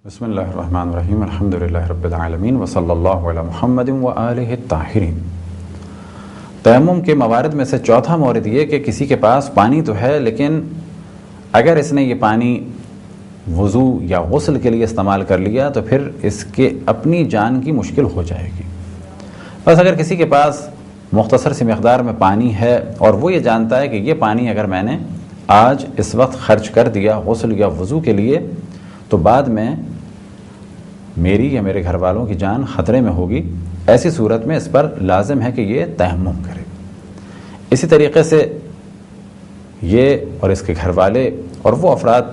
بسم اللہ الرحمن الرحیم الحمدللہ رب العالمین وصلی اللہ علی محمد وآلہ الطاہرین۔ تیمم کے موارد میں سے چوتھا مورد یہ کہ کسی کے پاس پانی تو ہے، لیکن اگر اس نے یہ پانی وضو یا غسل کے لیے استعمال کر لیا تو پھر اس کے اپنی جان کی مشکل ہو جائے گی۔ بس اگر کسی کے پاس مختصر سی مقدار میں پانی ہے اور وہ یہ جانتا ہے کہ یہ پانی اگر میں نے آج اس وقت خرچ کر دیا غسل یا وضو کے لیے تو بعد میں میری یا میرے گھر والوں کی جان خطرے میں ہوگی، ایسی صورت میں اس پر لازم ہے کہ یہ تیمم کرے۔ اسی طریقے سے یہ اور اس کے گھر والے اور وہ افراد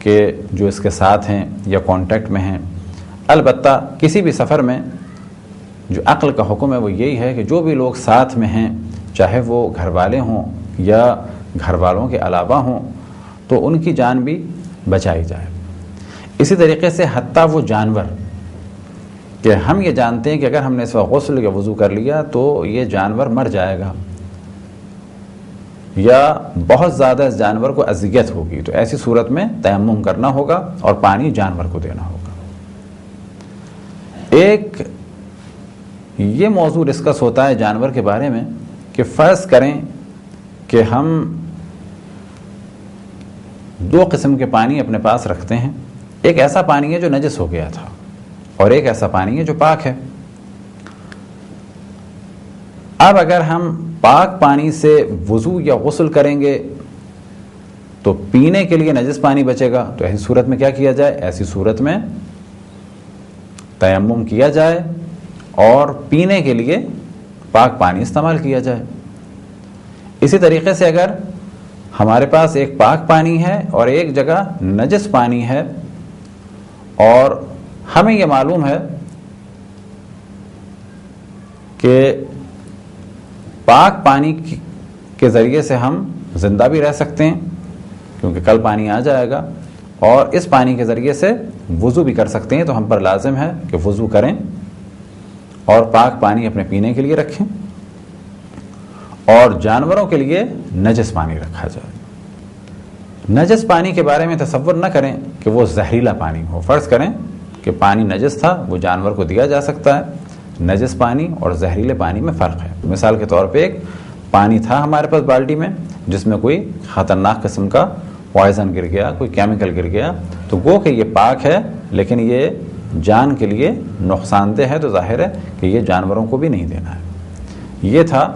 کے جو اس کے ساتھ ہیں یا کانٹیکٹ میں ہیں، البتہ کسی بھی سفر میں جو عقل کا حکم ہے وہ یہی ہے کہ جو بھی لوگ ساتھ میں ہیں، چاہے وہ گھر والے ہوں یا گھر والوں کے علاوہ ہوں، تو ان کی جان بھی بچائی جائے۔ اسی طریقے سے حتیٰ وہ جانور کہ ہم یہ جانتے ہیں کہ اگر ہم نے اس وقت غسل یا وضو کر لیا تو یہ جانور مر جائے گا یا بہت زیادہ اس جانور کو اذیت ہوگی، تو ایسی صورت میں تیمم کرنا ہوگا اور پانی جانور کو دینا ہوگا۔ ایک یہ موضوع ڈسکس ہوتا ہے جانور کے بارے میں کہ فرض کریں کہ ہم دو قسم کے پانی اپنے پاس رکھتے ہیں، ایک ایسا پانی ہے جو نجس ہو گیا تھا اور ایک ایسا پانی ہے جو پاک ہے۔ اب اگر ہم پاک پانی سے وضو یا غسل کریں گے تو پینے کے لیے نجس پانی بچے گا، تو ایسی صورت میں کیا کیا جائے؟ ایسی صورت میں تیمم کیا جائے اور پینے کے لیے پاک پانی استعمال کیا جائے۔ اسی طریقے سے اگر ہمارے پاس ایک پاک پانی ہے اور ایک جگہ نجس پانی ہے اور ہمیں یہ معلوم ہے کہ پاک پانی کے ذریعے سے ہم زندہ بھی رہ سکتے ہیں کیونکہ کل پانی آ جائے گا، اور اس پانی کے ذریعے سے وضو بھی کر سکتے ہیں، تو ہم پر لازم ہے کہ وضو کریں اور پاک پانی اپنے پینے کے لیے رکھیں اور جانوروں کے لیے نجس پانی رکھا جائے۔ نجس پانی کے بارے میں تصور نہ کریں کہ وہ زہریلا پانی ہو۔ فرض کریں کہ پانی نجس تھا، وہ جانور کو دیا جا سکتا ہے۔ نجس پانی اور زہریلے پانی میں فرق ہے۔ مثال کے طور پہ ایک پانی تھا ہمارے پاس بالٹی میں جس میں کوئی خطرناک قسم کا پوائزن گر گیا، کوئی کیمیکل گر گیا، تو گو کہ یہ پاک ہے لیکن یہ جان کے لیے نقصان دہ ہے، تو ظاہر ہے کہ یہ جانوروں کو بھی نہیں دینا ہے۔ یہ تھا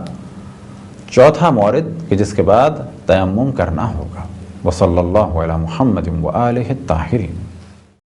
چوتھا مورد کہ جس کے بعد تیمم کرنا ہوگا۔ وصلی اللہ علی محمد وآلہ الطاہرین۔